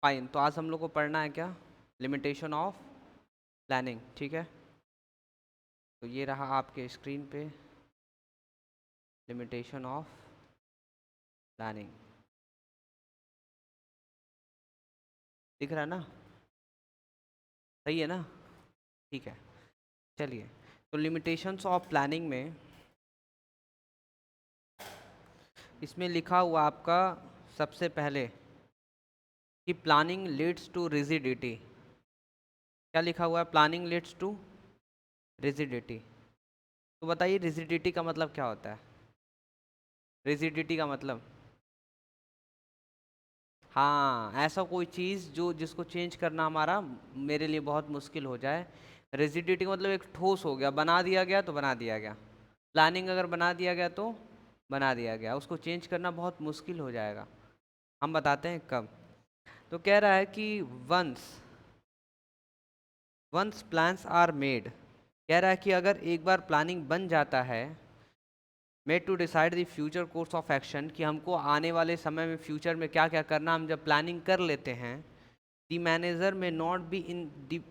Fine. तो आज हम लोग को पढ़ना है क्या, लिमिटेशन ऑफ प्लानिंग। ठीक है, तो ये रहा आपके स्क्रीन पे लिमिटेशन ऑफ प्लानिंग, दिख रहा है ना, सही है ना? ठीक है, चलिए। तो लिमिटेशंस ऑफ प्लानिंग में इसमें लिखा हुआ आपका सबसे पहले कि प्लानिंग लीड्स टू रिजिडिटी। क्या लिखा हुआ है? Planning leads to rigidity. तो बताइए रिजिडिटी का मतलब क्या होता है? रिजिडिटी का मतलब, हाँ, ऐसा कोई चीज़ जो जिसको चेंज करना हमारा मेरे लिए बहुत मुश्किल हो जाए। रिजिडिटी का मतलब एक ठोस हो गया, बना दिया गया तो बना दिया गया। प्लानिंग अगर बना दिया गया तो बना दिया गया, उसको चेंज करना बहुत मुश्किल हो जाएगा। हम बताते हैं कब। तो कह रहा है कि once once plans are made, कह रहा है कि अगर एक बार प्लानिंग बन जाता है, made to decide the future course of action, कि हमको आने वाले समय में फ्यूचर में क्या क्या करना, हम जब प्लानिंग कर लेते हैं, the manager may not be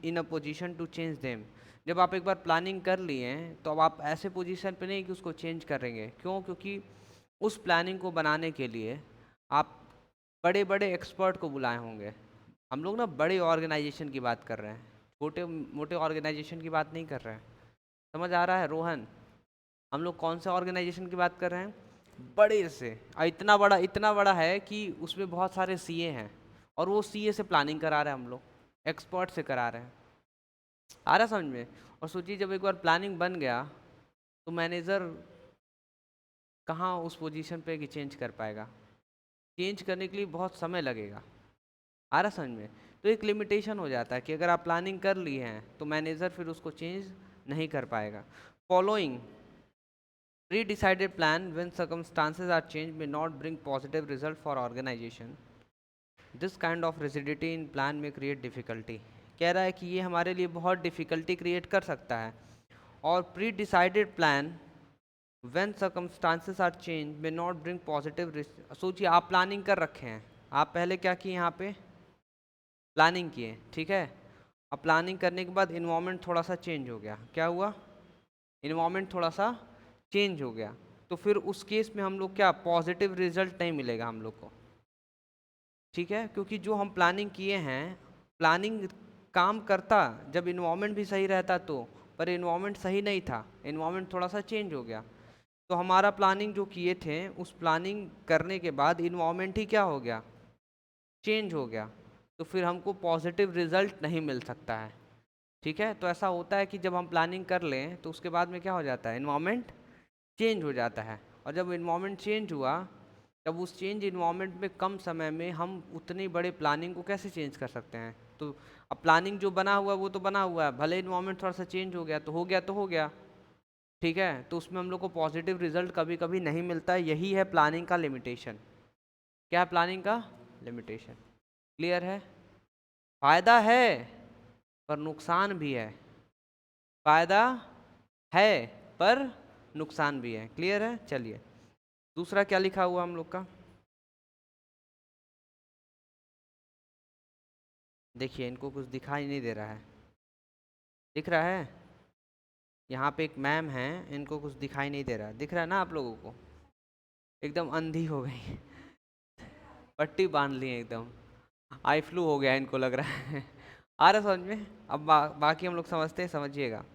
in a position to change them. जब आप एक बार प्लानिंग कर लिए हैं तो अब आप ऐसे पोजीशन पे नहीं कि उसको चेंज करेंगे। क्यों? क्योंकि उस प्लानिंग को बनाने के लिए आप बड़े बड़े एक्सपर्ट को बुलाए होंगे। हम लोग ना बड़े ऑर्गेनाइजेशन की बात कर रहे हैं, छोटे मोटे ऑर्गेनाइजेशन की बात नहीं कर रहे हैं। समझ आ रहा है रोहन? हम लोग कौन से ऑर्गेनाइजेशन की बात कर रहे हैं? बड़े से। और इतना बड़ा है कि उसमें बहुत सारे सीए हैं, और वो सीए से प्लानिंग करा रहे हैं, हम लोग एक्सपर्ट से करा रहे हैं। आ रहा समझ में? और सोचिए जब एक बार प्लानिंग बन गया तो मैनेजर कहाँ उस पोजीशन पे कि चेंज कर पाएगा? चेंज करने के लिए बहुत समय लगेगा। आ रहा समझ में? तो एक लिमिटेशन हो जाता है कि अगर आप प्लानिंग कर ली हैं तो मैनेजर फिर उसको चेंज नहीं कर पाएगा। Following pre-decided plan when circumstances are changed may not bring positive result for organization. This kind of rigidity in plan may create difficulty. कह रहा है कि ये हमारे लिए बहुत डिफ़िकल्टी क्रिएट कर सकता है। और pre decided plan when circumstances are change may not bring positive. सोचिए आप प्लानिंग कर रखे हैं, आप पहले क्या किए, यहाँ पे प्लानिंग किए, ठीक है। अब प्लानिंग करने के बाद इन्वायरमेंट थोड़ा सा चेंज हो गया। क्या हुआ? इन्वायरमेंट थोड़ा सा चेंज हो गया। तो फिर उस केस में हम लोग क्या, पॉजिटिव रिजल्ट नहीं मिलेगा हम लोग को, ठीक है। क्योंकि जो हम प्लानिंग किए हैं, प्लानिंग काम करता जब इन्वायरमेंट भी सही रहता तो, पर इन्वायरमेंट सही नहीं था, इन्वायरमेंट थोड़ा सा चेंज हो गया। तो हमारा प्लानिंग जो किए थे, उस प्लानिंग करने के बाद इन्वायरमेंट ही क्या हो गया, चेंज हो गया। तो फिर हमको पॉजिटिव रिजल्ट नहीं मिल सकता है, ठीक है। तो ऐसा होता है कि जब हम प्लानिंग कर लें तो उसके बाद में क्या हो जाता है, इन्वायरमेंट चेंज हो जाता है। और जब इन्वायरमेंट चेंज हुआ, तब उस चेंज इन्वायरमेंट में कम समय में हम उतनी बड़े प्लानिंग को कैसे चेंज कर सकते हैं? तो अब प्लानिंग जो बना हुआ है वो तो बना हुआ है, भले इन्वायरमेंट थोड़ा सा चेंज हो गया तो हो गया तो हो गया, ठीक है। तो उसमें हम लोग को पॉजिटिव रिजल्ट कभी कभी नहीं मिलता है। यही है प्लानिंग का लिमिटेशन। क्या है प्लानिंग का लिमिटेशन? क्लियर है? फायदा है पर नुकसान भी है, फायदा है पर नुकसान भी है। क्लियर है? चलिए, दूसरा क्या लिखा हुआ हम लोग का, देखिए इनको कुछ दिखाई नहीं दे रहा है, दिख रहा है? यहाँ पे एक मैम है, इनको कुछ दिखाई नहीं दे रहा है, दिख रहा है ना आप लोगों को? एकदम अंधी हो गई, पट्टी बांध ली है एकदम, आई फ्लू हो गया इनको लग रहा है। आ रहा समझ में? अब बाकी हम लोग समझते हैं, समझिएगा।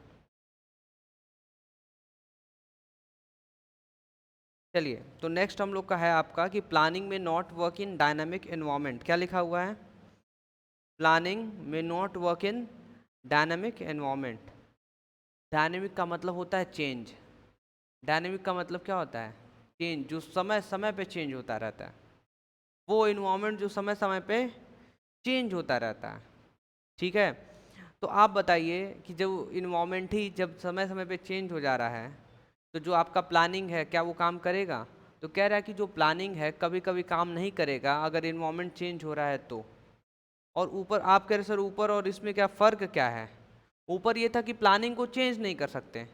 चलिए, तो नेक्स्ट हम लोग का है आपका कि प्लानिंग में not work in dynamic environment. क्या लिखा हुआ है? प्लानिंग में not work in dynamic environment. Dynamic का मतलब होता है चेंज। डायनेमिक का मतलब क्या होता है? चेंज, जो समय समय पे चेंज होता रहता है, वो इन्वायरमेंट जो समय समय पे चेंज होता रहता है, ठीक है। तो आप बताइए कि जब इन्वायरमेंट ही जब समय समय पे चेंज हो जा रहा है, तो जो आपका प्लानिंग है क्या वो काम करेगा? तो कह रहा है कि जो प्लानिंग है कभी कभी काम नहीं करेगा अगर इन्वायरमेंट चेंज हो रहा है तो। और ऊपर आप कह रहे सर ऊपर और इसमें क्या फ़र्क क्या है? ऊपर ये था कि प्लानिंग को चेंज नहीं कर सकते,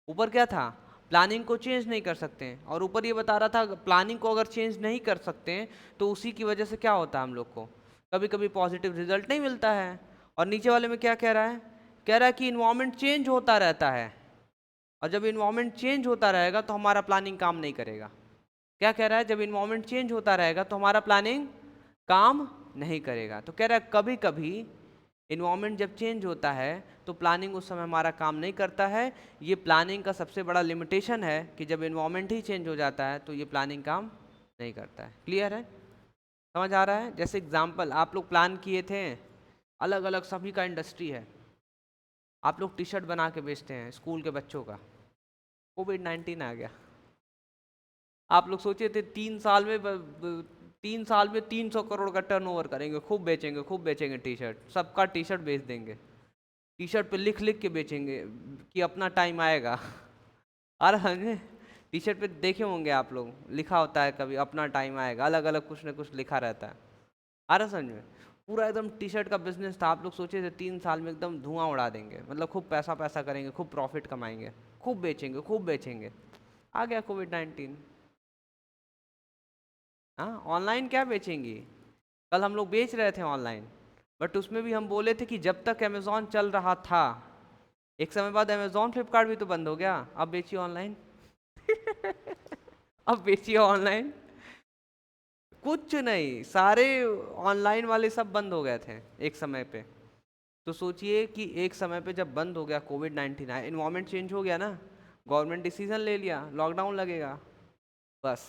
ऊपर क्या था, प्लानिंग को चेंज नहीं कर सकते हैं। और ऊपर ये बता रहा था प्लानिंग को अगर चेंज नहीं कर सकते हैं तो उसी की वजह से क्या होता है हम लोग को, कभी कभी पॉजिटिव रिजल्ट नहीं मिलता है। और नीचे वाले में क्या कह रहा है? कह रहा है कि इन्वायरमेंट चेंज होता रहता है, और जब इन्वायरमेंट चेंज होता रहेगा तो हमारा प्लानिंग काम नहीं करेगा। क्या कह रहा है? जब इन्वायरमेंट चेंज होता रहेगा तो हमारा प्लानिंग काम नहीं करेगा। तो कह रहा है कभी कभी इन्वायरमेंट जब चेंज होता है तो प्लानिंग उस समय हमारा काम नहीं करता है। ये प्लानिंग का सबसे बड़ा लिमिटेशन है कि जब इन्वायरमेंट ही चेंज हो जाता है तो ये प्लानिंग काम नहीं करता है। क्लियर है? समझ आ रहा है? जैसे एग्जांपल आप लोग प्लान किए थे, अलग अलग सभी का इंडस्ट्री है, आप लोग टी शर्ट बना के बेचते हैं स्कूल के बच्चों का, कोविड-19 आ गया। आप लोग सोचे थे 3 साल में 300 करोड़ का टर्नओवर करेंगे, खूब बेचेंगे टी शर्ट, सबका टी शर्ट बेच देंगे, टी शर्ट पे लिख लिख के बेचेंगे कि अपना टाइम आएगा। और हमें टी शर्ट पे देखे होंगे आप लोग, लिखा होता है कभी अपना टाइम आएगा, अलग अलग कुछ ना कुछ लिखा रहता है। आ रहा समझ में? पूरा एकदम टी शर्ट का बिजनेस था, आप लोग सोचे थे 3 साल में एकदम धुआं उड़ा देंगे, मतलब खूब पैसा पैसा करेंगे, खूब प्रॉफिट कमाएंगे, खूब बेचेंगे खूब बेचेंगे। आ गया कोविड-19। हाँ, ऑनलाइन क्या बेचेंगी? कल हम लोग बेच रहे थे ऑनलाइन, बट उसमें भी हम बोले थे कि जब तक अमेजोन चल रहा था, एक समय बाद अमेजोन फ्लिपकार्ट भी तो बंद हो गया, अब बेचिए ऑनलाइन। अब बेचिए ऑनलाइन। कुछ नहीं, सारे ऑनलाइन वाले सब बंद हो गए थे एक समय पे। तो सोचिए कि एक समय पे जब बंद हो गया, कोविड-19 आया, इन्वायरमेंट चेंज हो गया ना, गवर्नमेंट डिसीजन ले लिया लॉकडाउन लगेगा, बस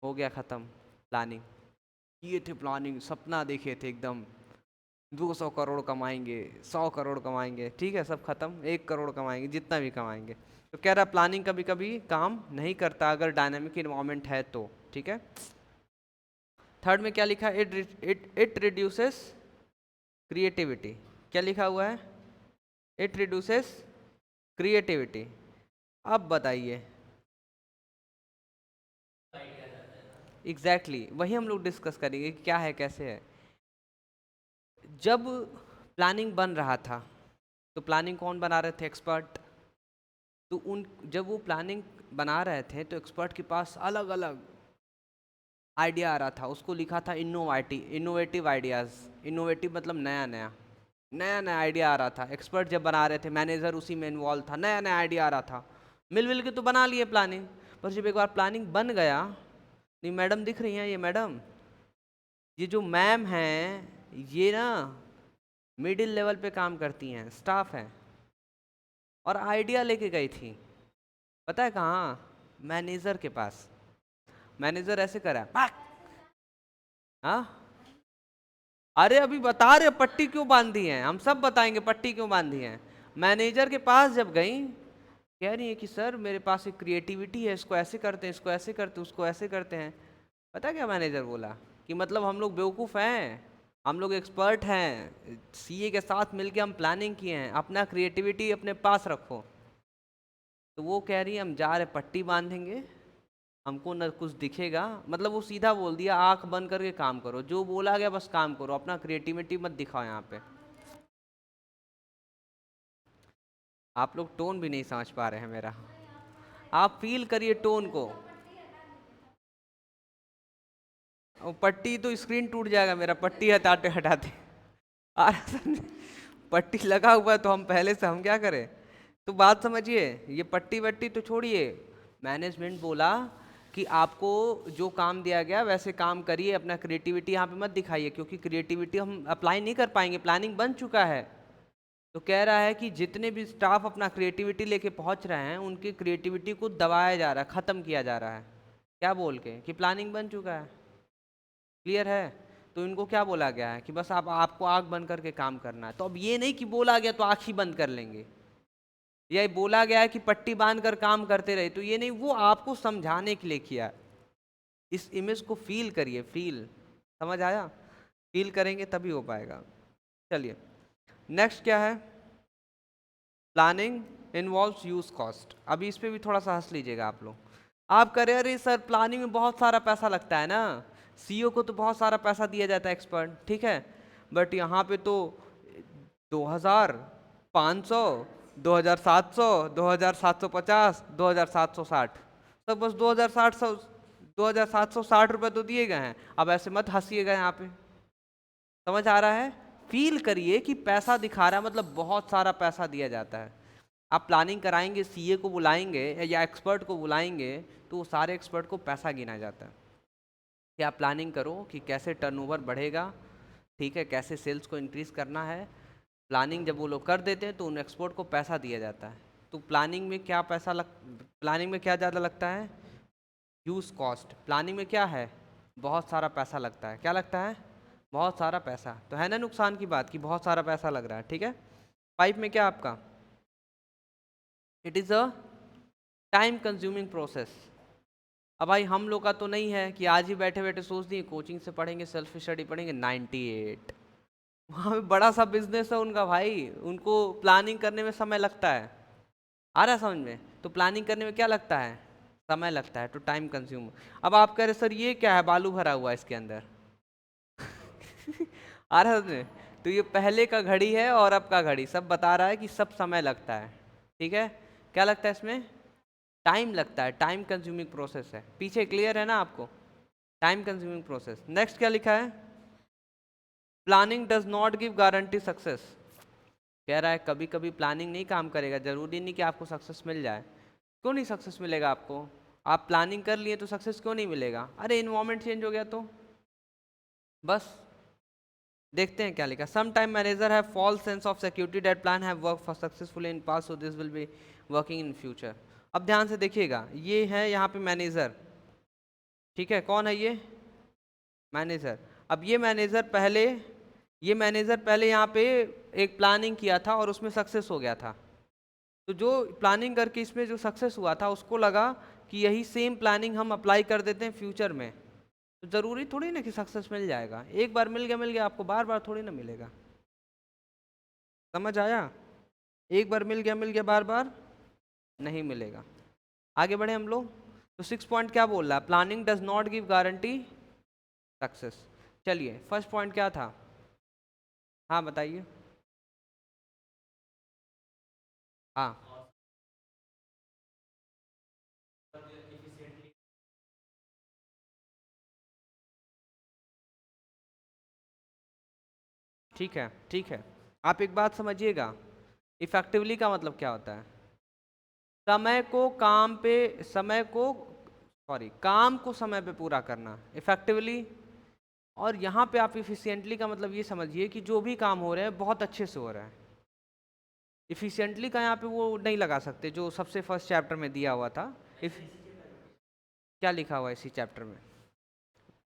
हो गया ख़त्म प्लानिंग। किए थे प्लानिंग, सपना देखे थे एकदम, 200 करोड़ कमाएंगे, 100 करोड़ कमाएंगे, ठीक है, सब खत्म, 1 करोड़ कमाएंगे, जितना भी कमाएंगे। तो कह रहा प्लानिंग कभी कभी काम नहीं करता अगर डायनामिक इन्वायरमेंट है तो, ठीक है। थर्ड में क्या लिखा है? It reduces creativity. क्या लिखा हुआ है? It reduces creativity. अब बताइए। एग्जैक्टली वही हम लोग डिस्कस करेंगे कि क्या है कैसे है। जब प्लानिंग बन रहा था तो प्लानिंग कौन बना रहे थे? एक्सपर्ट। तो उन जब वो प्लानिंग बना रहे थे तो एक्सपर्ट के पास अलग अलग आइडिया आ रहा था, उसको लिखा था इनोवेटिव आइडियाज़। इनोवेटिव मतलब नया नया, नया नया आइडिया आ रहा था। एक्सपर्ट जब बना रहे थे, मैनेजर उसी में इन्वॉल्व था, नया नया आइडिया आ रहा था, मिल मिल के तो बना लिए प्लानिंग। पर जब एक बार प्लानिंग बन गया, नहीं मैडम दिख रही हैं ये मैडम, ये जो मैम हैं ये ना मिडिल लेवल पे काम करती हैं, स्टाफ हैं, और आइडिया लेके गई थी, पता है कहाँ? मैनेजर के पास। मैनेजर ऐसे करा, "पाक!" हाँ, अरे अभी बता रहे पट्टी क्यों बांधी है, हम सब बताएंगे पट्टी क्यों बांधी है। मैनेजर के पास जब गई, कह रही है कि सर मेरे पास एक क्रिएटिविटी है, इसको ऐसे करते हैं, इसको ऐसे करते हैं, उसको ऐसे करते हैं। पता है क्या मैनेजर बोला? कि मतलब हम लोग बेवकूफ़ हैं, हम लोग एक्सपर्ट हैं, सीए के साथ मिलके हम प्लानिंग किए हैं, अपना क्रिएटिविटी अपने पास रखो। तो वो कह रही है हम जा रहे पट्टी बांधेंगे, हमको न कुछ दिखेगा, मतलब वो सीधा बोल दिया आंख बंद करके काम करो, जो बोला गया बस काम करो, अपना क्रिएटिविटी मत दिखाओ यहाँ पे। आप लोग टोन भी नहीं समझ पा रहे हैं मेरा, आप फील करिए टोन को। और पट्टी तो स्क्रीन टूट जाएगा मेरा, पट्टी हटाते हटाते। आ पट्टी लगा हुआ है तो हम पहले से हम क्या करें? तो बात समझिए, ये पट्टी वट्टी तो छोड़िए। मैनेजमेंट बोला कि आपको जो काम दिया गया वैसे काम करिए, अपना क्रिएटिविटी यहाँ पे मत दिखाइए, क्योंकि क्रिएटिविटी हम अप्लाई नहीं कर पाएंगे, प्लानिंग बन चुका है। तो कह रहा है कि जितने भी स्टाफ अपना क्रिएटिविटी लेके पहुंच रहे हैं, उनकी क्रिएटिविटी को दबाया जा रहा है, ख़त्म किया जा रहा है। क्या बोल के? कि प्लानिंग बन चुका है। क्लियर है? तो इनको क्या बोला गया है कि बस आप आपको आंख बंद करके काम करना है। तो अब ये नहीं कि बोला गया तो आंख ही बंद कर लेंगे, या ये बोला गया है कि पट्टी बांध कर काम करते रहे, तो ये नहीं, वो आपको समझाने के लिए किया। इस इमेज को फील करिए, फील, समझ आया? फील करेंगे तभी हो पाएगा। चलिए नेक्स्ट क्या है? Planning involves use cost. अभी इस पे भी थोड़ा सा हंस लीजिएगा आप लोग। आप कह रहे अरे सर प्लानिंग में बहुत सारा पैसा लगता है ना, सीईओ को तो बहुत सारा पैसा दिया जाता है, एक्सपर्ट, ठीक है, बट यहाँ पे तो 2000, 500, 2700, 2750, 2760, सब बस 2760 रुपये तो दिए गए हैं। अब ऐसे मत हंसिएगा यहाँ पे, समझ आ रहा है? फील करिए कि पैसा दिखा रहा है, मतलब बहुत सारा पैसा दिया जाता है। आप प्लानिंग कराएंगे, सीए को बुलाएंगे या एक्सपर्ट को बुलाएंगे, तो वो सारे एक्सपर्ट को पैसा गिना जाता है कि आप प्लानिंग करो कि कैसे टर्नओवर बढ़ेगा, ठीक है, कैसे सेल्स को इंक्रीज करना है। प्लानिंग जब वो लोग कर देते हैं तो उन एक्सपर्ट को पैसा दिया जाता है। तो प्लानिंग में क्या प्लानिंग में क्या ज़्यादा लगता है? Use cost. प्लानिंग में क्या है? बहुत सारा पैसा लगता है। क्या लगता है? बहुत सारा पैसा। तो है ना नुकसान की बात कि बहुत सारा पैसा लग रहा है, ठीक है। 5 में क्या आपका? It is a time consuming process. अब भाई हम लोग का तो नहीं है कि आज ही बैठे बैठे सोच दिए कोचिंग से पढ़ेंगे, सेल्फ स्टडी पढ़ेंगे, 98 वहाँ पे बड़ा सा बिजनेस है उनका भाई, उनको प्लानिंग करने में समय लगता है। आ रहा है समझ में? तो प्लानिंग करने में क्या लगता है? समय लगता है, तो टाइम कंज्यूम। अब आप कह रहे सर ये क्या है, बालू भरा हुआ है इसके अंदर। आ रहा है समझ में? तो ये पहले का घड़ी है और अब का घड़ी, सब बता रहा है कि सब समय लगता है, ठीक है। क्या लगता है इसमें? टाइम लगता है, टाइम कंज्यूमिंग प्रोसेस है। पीछे क्लियर है ना आपको? Time consuming process. नेक्स्ट क्या लिखा है? Planning does not give guarantee success. कह रहा है कभी कभी प्लानिंग नहीं काम करेगा, जरूरी नहीं कि आपको सक्सेस मिल जाए। क्यों नहीं सक्सेस मिलेगा आपको? आप प्लानिंग कर लिए तो सक्सेस क्यों नहीं मिलेगा? अरे इन्वायरमेंट चेंज हो गया तो बस। देखते हैं क्या लिखा। Some time manager have false sense of security that plan have work for successfully in past so this will be working in future. अब ध्यान से देखिएगा, ये है यहाँ पे मैनेजर, ठीक है। कौन है ये? मैनेजर। अब ये मैनेजर पहले यहाँ पे एक प्लानिंग किया था और उसमें सक्सेस हो गया था। तो जो प्लानिंग करके इसमें जो सक्सेस हुआ था उसको लगा कि यही सेम प्लानिंग हम अप्लाई कर देते हैं फ्यूचर में, तो ज़रूरी थोड़ी ना कि सक्सेस मिल जाएगा। एक बार मिल गया आपको, बार बार थोड़ी ना मिलेगा। समझ आया? एक बार मिल गया, बार बार नहीं मिलेगा। आगे बढ़े हम लोग। तो 6 पॉइंट क्या बोल रहा है? Planning does not give guarantee success. चलिए फर्स्ट पॉइंट क्या था? हाँ बताइए। हाँ ठीक है, ठीक है। आप एक बात समझिएगा, इफेक्टिवली का मतलब क्या होता है? समय को सॉरी काम को समय पे पूरा करना, इफेक्टिवली। और यहाँ पे आप इफिशिएंटली का मतलब ये समझिए कि जो भी काम हो रहे हैं बहुत अच्छे से हो रहा है। इफिशिएंटली का यहाँ पे वो नहीं लगा सकते जो सबसे फर्स्ट चैप्टर में दिया हुआ था। इफ क्या लिखा हुआ है इसी चैप्टर में?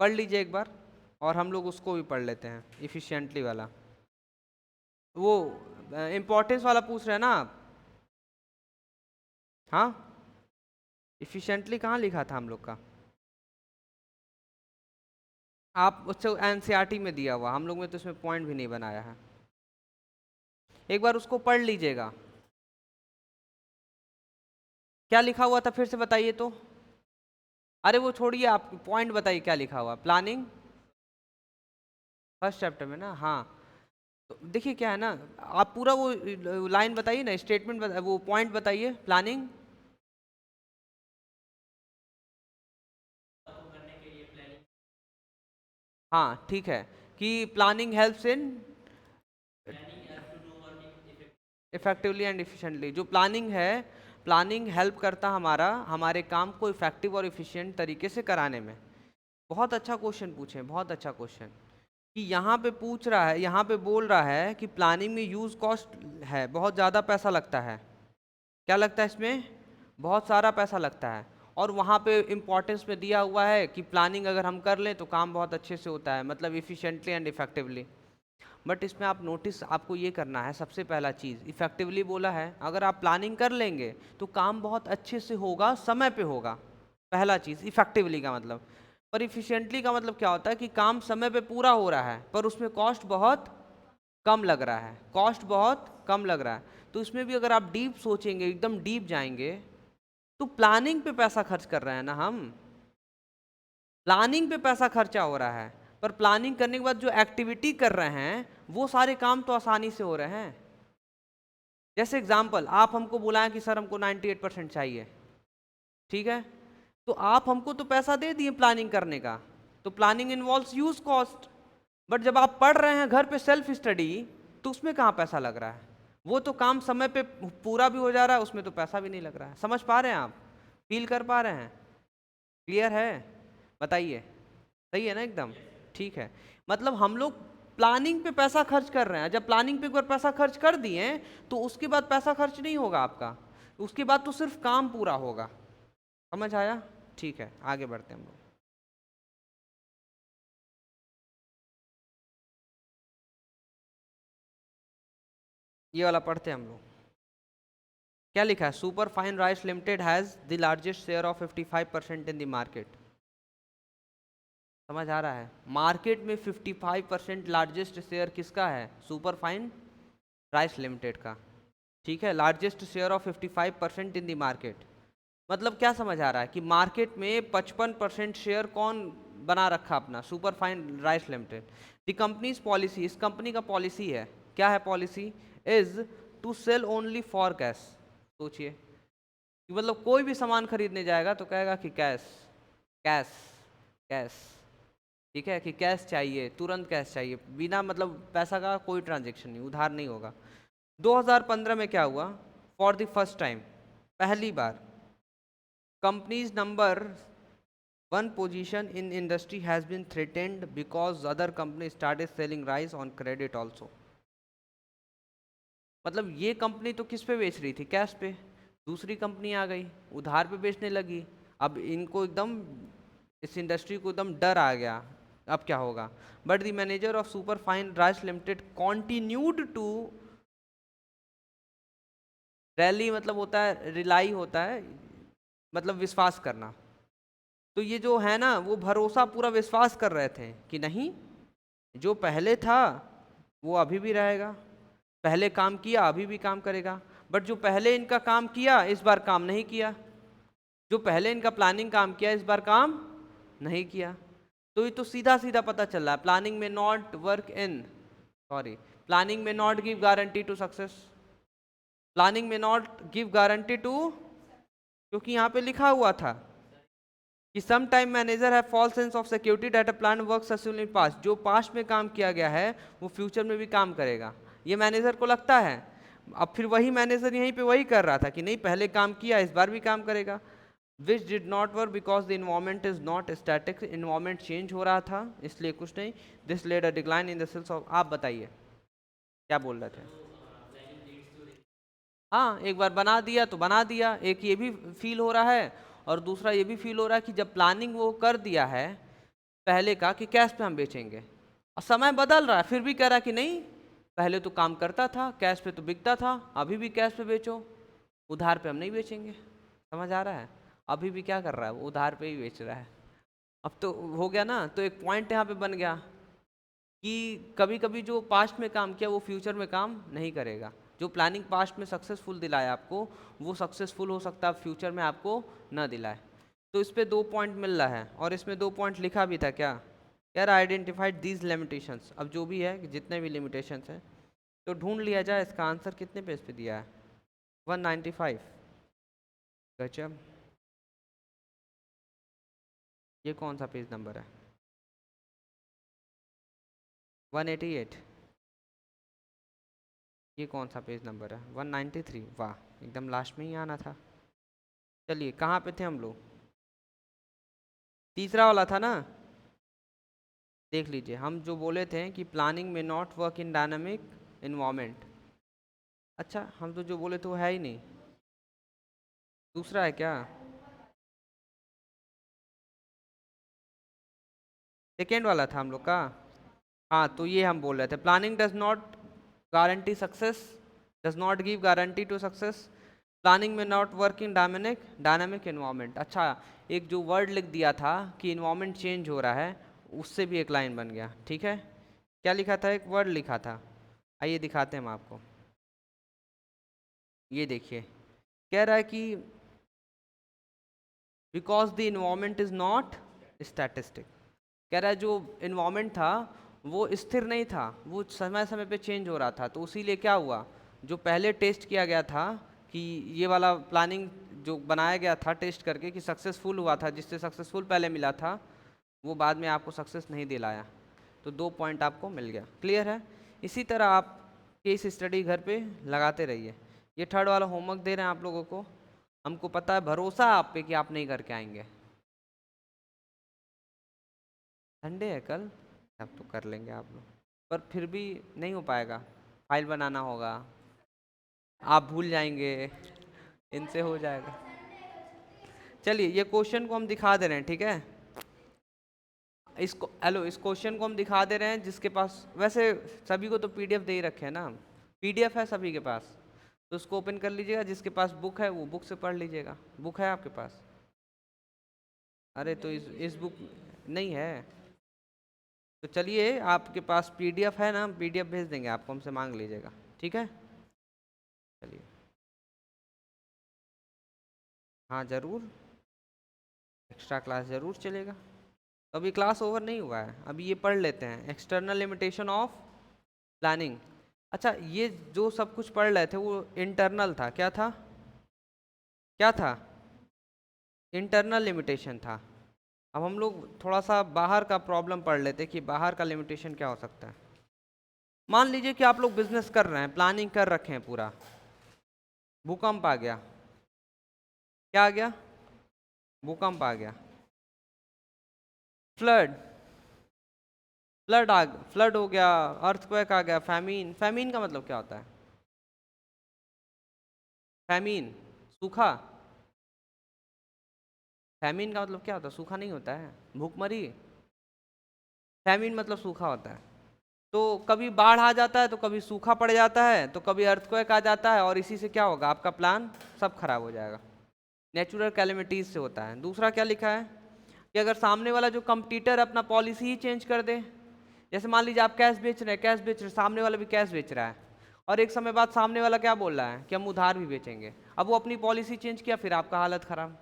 पढ़ लीजिए एक बार, और हम लोग उसको भी पढ़ लेते हैं, इफिशिएंटली वाला। वो इम्पोर्टेंस वाला पूछ रहे हैं ना आप? हाँ, इफिशिएंटली कहाँ लिखा था हम लोग का? आप उससे एनसीईआरटी में दिया हुआ, हम लोग में तो इसमें पॉइंट भी नहीं बनाया है। एक बार उसको पढ़ लीजिएगा। क्या लिखा हुआ था फिर से बताइए तो। अरे वो छोड़िए, आप पॉइंट बताइए क्या लिखा हुआ। प्लानिंग फर्स्ट चैप्टर में ना, हाँ। तो देखिए क्या है ना, आप पूरा वो लाइन बताइए ना, स्टेटमेंट वो पॉइंट बताइए। प्लानिंग, हाँ ठीक है, कि planning helps in effectively and efficiently. जो प्लानिंग है, प्लानिंग हेल्प करता हमारा हमारे काम को इफेक्टिव और इफिशिएंट तरीके से कराने में। बहुत अच्छा क्वेश्चन पूछे, बहुत अच्छा क्वेश्चन। कि यहाँ पे पूछ रहा है, यहाँ पे बोल रहा है कि प्लानिंग में यूज कॉस्ट है, बहुत ज़्यादा पैसा लगता है। क्या लगता है इसमें? बहुत सारा पैसा लगता है। और वहाँ पे इम्पोर्टेंस में दिया हुआ है कि प्लानिंग अगर हम कर लें तो काम बहुत अच्छे से होता है, मतलब इफिशिएंटली एंड इफेक्टिवली। बट इसमें आप नोटिस आपको ये करना है, सबसे पहला चीज़ इफेक्टिवली बोला है, अगर आप प्लानिंग कर लेंगे तो काम बहुत अच्छे से होगा, समय पे होगा। पहला चीज़ इफेक्टिवली का मतलब। पर इफिशिएंटली का मतलब क्या होता है कि काम समय पे पूरा हो रहा है पर उसमें कॉस्ट बहुत कम लग रहा है, कॉस्ट बहुत कम लग रहा है। तो इसमें भी अगर आप डीप सोचेंगे, एकदम डीप जाएंगे, तो प्लानिंग पे पैसा खर्च कर रहे हैं ना हम, प्लानिंग पे पैसा खर्चा हो रहा है। पर प्लानिंग करने के बाद जो एक्टिविटी कर रहे हैं वो सारे काम तो आसानी से हो रहे हैं। जैसे एग्जांपल, आप हमको बुलाएं कि सर हमको 98% चाहिए, ठीक है। तो आप हमको तो पैसा दे दिए प्लानिंग करने का, तो planning involves use cost. But जब आप पढ़ रहे हैं घर पे सेल्फ स्टडी, तो उसमें कहाँ पैसा लग रहा है? वो तो काम समय पे पूरा भी हो जा रहा है, उसमें तो पैसा भी नहीं लग रहा है। समझ पा रहे हैं आप? फील कर पा रहे हैं? क्लियर है? बताइए। सही है ना एकदम? ठीक है। मतलब हम लोग प्लानिंग पे पैसा खर्च कर रहे हैं। जब प्लानिंग पे एक बार पैसा खर्च कर दिए तो उसके बाद पैसा खर्च नहीं होगा आपका, उसके बाद तो सिर्फ काम पूरा होगा। समझ आया? ठीक है, आगे बढ़ते हैं हम लोग। ये वाला पढ़ते हैं हम लोग। क्या लिखा है? Super fine rice limited has the largest share of 55% in the market. समझ आ रहा है? मार्केट में 55% लार्जेस्ट शेयर किसका है? सुपर फाइन राइस लिमिटेड का। ठीक है, largest share of 55% in the market. मतलब क्या समझ आ रहा है कि मार्केट में 55% शेयर कौन बना रखा अपना? Super fine rice limited. The company's policy, इस कंपनी का पॉलिसी है, क्या है policy? Is to sell only for cash. सोचिए कि मतलब कोई भी सामान खरीदने जाएगा तो कहेगा कि कैश कैश कैश। ठीक है, कि कैश चाहिए, तुरंत कैश चाहिए, बिना मतलब पैसा का कोई ट्रांजेक्शन नहीं, उधार नहीं होगा। 2015 में क्या हुआ? फॉर द फर्स्ट टाइम, पहली बार, company's number one position in industry has been threatened because other company started selling rice on credit also. मतलब ये कंपनी तो किस पे बेच रही थी? कैश पे। दूसरी कंपनी आ गई, उधार पे बेचने लगी। अब इनको एकदम, इस इंडस्ट्री को एकदम डर आ गया, अब क्या होगा? But the manager of super fine rice limited continued to rally, मतलब होता है रिलाई, होता है मतलब विश्वास करना। तो ये जो है ना, वो भरोसा पूरा विश्वास कर रहे थे कि नहीं, जो पहले था वो अभी भी रहेगा, पहले काम किया अभी भी काम करेगा। बट जो पहले इनका काम किया इस बार काम नहीं किया, जो पहले इनका प्लानिंग काम किया इस बार काम नहीं किया। तो ये तो सीधा सीधा पता चल रहा है, प्लानिंग में not work in, sorry, planning में not give guarantee to success. Planning में नॉट गिव गारंटी टू, क्योंकि यहाँ पे लिखा हुआ था कि सम टाइम मैनेजर है false sense of security that a plan work successfully in past. जो पास्ट में काम किया गया है वो फ्यूचर में भी काम करेगा, ये मैनेजर को लगता है। अब फिर वही मैनेजर यहीं पे वही कर रहा था कि नहीं, पहले काम किया इस बार भी काम करेगा। Which did not work because the environment is not static, environment change हो रहा था इसलिए कुछ नहीं। This led a decline in the sales of. आप बताइए क्या बोल रहे थे? हाँ, एक बार बना दिया तो बना दिया, एक ये भी फील हो रहा है और दूसरा ये भी फील हो रहा है कि जब प्लानिंग वो कर दिया है पहले का कि कैश पे हम बेचेंगे, और समय बदल रहा है फिर भी कह रहा है कि नहीं, पहले तो काम करता था कैश पे तो बिकता था, अभी भी कैश पे बेचो, उधार पे हम नहीं बेचेंगे। समझ आ रहा है? अभी भी क्या कर रहा है वो? उधार पे ही बेच रहा है। अब तो हो गया ना, तो एक पॉइंट यहाँ पे बन गया कि कभी कभी जो पास्ट में काम किया वो फ्यूचर में काम नहीं करेगा। जो प्लानिंग पास्ट में सक्सेसफुल दिलाया आपको, वो सक्सेसफुल हो सकता है फ्यूचर में आपको ना दिलाए। तो इस पे 2 पॉइंट मिल रहा है, और इसमें 2 पॉइंट लिखा भी था क्या? यार आइडेंटिफाइड दीज लिमिटेशंस। अब जो भी है कि जितने भी लिमिटेशंस हैं तो ढूंढ लिया जाए। इसका आंसर कितने पेज पे दिया है? 195। गजब। ये कौन सा पेज नंबर है? 188। ये कौन सा पेज नंबर है? 193। वाह, एकदम लास्ट में ही आना था। चलिए, कहाँ पे थे हम लोग? तीसरा वाला था ना? देख लीजिए, हम जो बोले थे कि प्लानिंग में not work in dynamic environment. अच्छा, हम तो जो बोले थे वो है ही नहीं। दूसरा है क्या? सेकेंड वाला था हम लोग का। हाँ, तो ये हम बोल रहे थे planning does not guarantee success, does not give guarantee to success. Planning में not work in dynamic dynamic environment. अच्छा, एक जो वर्ड लिख दिया था कि इन्वायरमेंट चेंज हो रहा है, उससे भी एक लाइन बन गया। ठीक है, क्या लिखा था? एक वर्ड लिखा था, आइए दिखाते हैं हम आपको। ये देखिए, कह रहा है कि because the environment is not statistic. कह रहा है जो इन्वायरमेंट था वो स्थिर नहीं था, वो समय समय पे चेंज हो रहा था। तो इसीलिए क्या हुआ, जो पहले टेस्ट किया गया था कि ये वाला प्लानिंग जो बनाया गया था टेस्ट करके कि सक्सेसफुल हुआ था, जिससे सक्सेसफुल पहले मिला था, वो बाद में आपको सक्सेस नहीं दिलाया। तो 2 पॉइंट आपको मिल गया। क्लियर है? इसी तरह आप केस स्टडी घर पे लगाते रहिए। ये थर्ड वाला होमवर्क दे रहे हैं आप लोगों को, हमको पता है, भरोसा है आप पे कि आप नहीं करके आएंगे। संडे है कल, अब तो कर लेंगे आप लोग, पर फिर भी नहीं हो पाएगा, फाइल बनाना होगा, आप भूल जाएंगे, इनसे हो जाएगा। चलिए ये क्वेश्चन को हम दिखा दे रहे हैं, ठीक है? इसको हेलो, इस क्वेश्चन को हम दिखा दे रहे हैं जिसके पास, वैसे सभी को तो पीडीएफ दे ही रखे हैं ना, पीडीएफ है सभी के पास, तो उसको ओपन कर लीजिएगा। जिसके पास बुक है वो बुक से पढ़ लीजिएगा। बुक है आपके पास? अरे तो इस बुक नहीं है तो चलिए, आपके पास पीडीएफ है ना, पीडीएफ भेज देंगे आपको, हमसे मांग लीजिएगा, ठीक है? चलिए, हाँ ज़रूर, एक्स्ट्रा क्लास ज़रूर चलेगा। तो अभी क्लास ओवर नहीं हुआ है, अभी ये पढ़ लेते हैं, एक्सटर्नल लिमिटेशन ऑफ प्लानिंग। अच्छा, ये जो सब कुछ पढ़ रहे थे वो इंटरनल था, क्या था? क्या था? इंटरनल लिमिटेशन था। अब हम लोग थोड़ा सा बाहर का प्रॉब्लम पढ़ लेते कि बाहर का लिमिटेशन क्या हो सकता है। मान लीजिए कि आप लोग बिजनेस कर रहे हैं, प्लानिंग कर रखे हैं पूरा, भूकंप आ गया, क्या आ गया? भूकंप आ गया, फ्लड, फ्लड हो गया, अर्थक्वेक आ गया, फैमीन। फैमीन का मतलब क्या होता है? फैमीन, सूखा। फैमीन का मतलब क्या होता है? सूखा नहीं होता है, भूखमरी। फैमीन मतलब सूखा होता है। तो कभी बाढ़ आ जाता है, तो कभी सूखा पड़ जाता है, तो कभी अर्थक्वेक आ जाता है, और इसी से क्या होगा? आपका प्लान सब खराब हो जाएगा। नेचुरल कैलेमिटीज से होता है। दूसरा क्या लिखा है कि अगर सामने वाला जो कंपटीटर अपना पॉलिसी ही चेंज कर दे, जैसे मान लीजिए आप कैश बेच रहे हैं, कैश बेच रहे हैं, सामने वाला भी कैश बेच रहा है, और एक समय बाद सामने वाला क्या बोल रहा है कि हम उधार भी बेचेंगे, अब वो अपनी पॉलिसी चेंज किया, फिर आपका हालत खराब।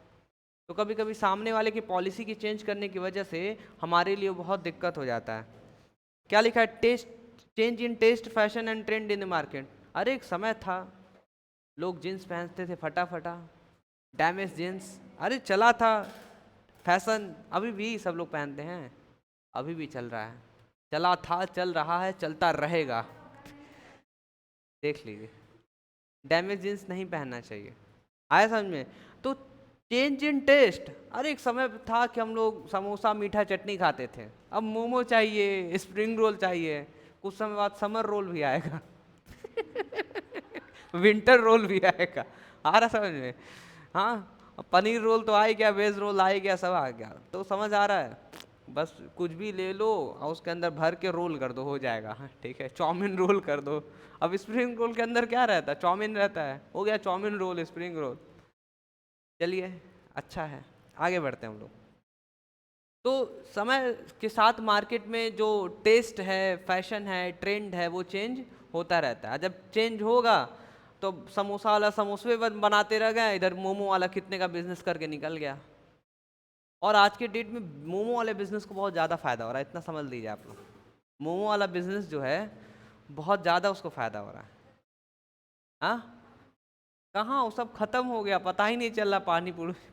तो कभी कभी सामने वाले की पॉलिसी की चेंज करने की वजह से हमारे लिए बहुत दिक्कत हो जाता है। क्या लिखा है? Taste, change in taste, fashion and trend in the market. अरे एक समय था लोग जीन्स पहनते थे फटा, डैमेज जीन्स, अरे चला था फैशन, अभी भी सब लोग पहनते हैं, अभी भी चल रहा है, चला था, चल रहा है, चलता रहेगा। देख लीजिए, डैमेज जींस नहीं पहनना चाहिए। आया समझ में? तो चेंज इन टेस्ट, अरे एक समय था कि हम लोग समोसा मीठा चटनी खाते थे, अब मोमो चाहिए, स्प्रिंग रोल चाहिए, कुछ समय बाद समर रोल भी आएगा विंटर रोल भी आएगा। आ रहा समझ में? हाँ, पनीर रोल तो आ ही गया, वेज रोल आ ही गया, सब आ गया, तो समझ आ रहा है? बस कुछ भी ले लो और उसके अंदर भर के रोल कर दो, हो जाएगा। हाँ, ठीक है, चाउमीन रोल कर दो। अब स्प्रिंग रोल के अंदर क्या रहता है? चाउमीन रहता है, हो गया चाउमीन रोल, स्प्रिंग रोल। चलिए, अच्छा है, आगे बढ़ते हैं हम लोग। तो समय के साथ मार्केट में जो टेस्ट है, फैशन है, ट्रेंड है, वो चेंज होता रहता है। जब चेंज होगा तो समोसा वाला समोसे बनाते रह गए, इधर मोमो वाला कितने का बिजनेस करके निकल गया। और आज के डेट में मोमो वाले बिजनेस को बहुत ज़्यादा फायदा हो रहा है, इतना समझ लीजिए आप लोग। मोमो वाला बिजनेस जो है बहुत ज़्यादा उसको फायदा हो रहा है। हाँ, कहाँ वो सब खत्म हो गया, पता ही नहीं चल रहा।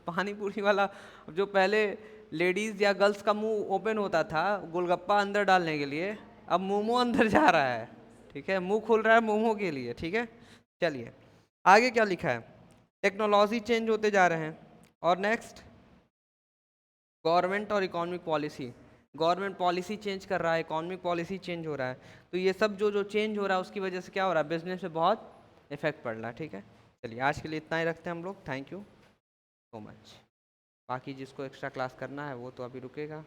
पानी पूरी वाला, जो पहले लेडीज या गर्ल्स का मुंह ओपन होता था गोलगप्पा अंदर डालने के लिए, अब मोमो अंदर जा रहा है। ठीक है, मुंह खुल रहा है मोमो के लिए। ठीक है, चलिए आगे क्या लिखा है? टेक्नोलॉजी चेंज होते जा रहे हैं। और नेक्स्ट, गवर्नमेंट और economic policy. Government policy change कर रहा है, इकोनॉमिक पॉलिसी चेंज हो रहा है। तो ये सब जो जो चेंज हो रहा है उसकी वजह से क्या हो रहा है? बिजनेस पे बहुत इफेक्ट पड़ रहा है। ठीक है, चलिए आज के लिए इतना ही रखते हैं हम लोग। Thank you so much. बाकी जिसको एक्स्ट्रा क्लास करना है वो तो अभी रुकेगा।